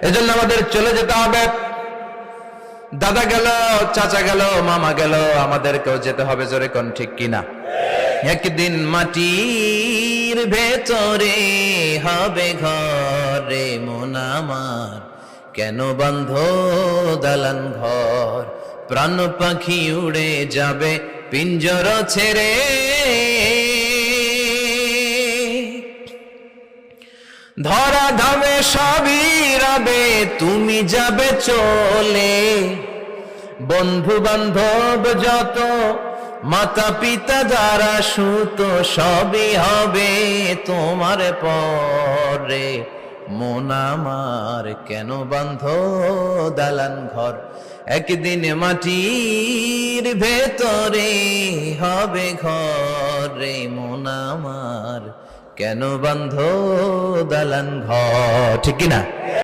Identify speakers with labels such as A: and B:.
A: এজন্য আমাদের চলে যেতে হবে। দাদা গেল, চাচা গেল, মামা গেল, আমাদেরকেও যেতে হবে। জোরে কোন ঠিক কিনা? একদিন মাটির ভেতরে হবে ঘরে মন আমার, কেন বন্ধ দালান ঘর? প্রাণ পাখি উড়ে যাবে পিঞ্জর ছেড়ে, ধরা ধামে সবই রবে, তুমি যাবে চলে। বন্ধু বান্ধব যত, মাতা পিতা যারা সুত, সবই হবে তোমার পরে। মন আমার কেন বান্ধ দালান ঘর? একদিন মাটির ভেতরে হবে ঘরে মন আমার, কেন বান্ধ দালান ঘর? ঠিক কিনা?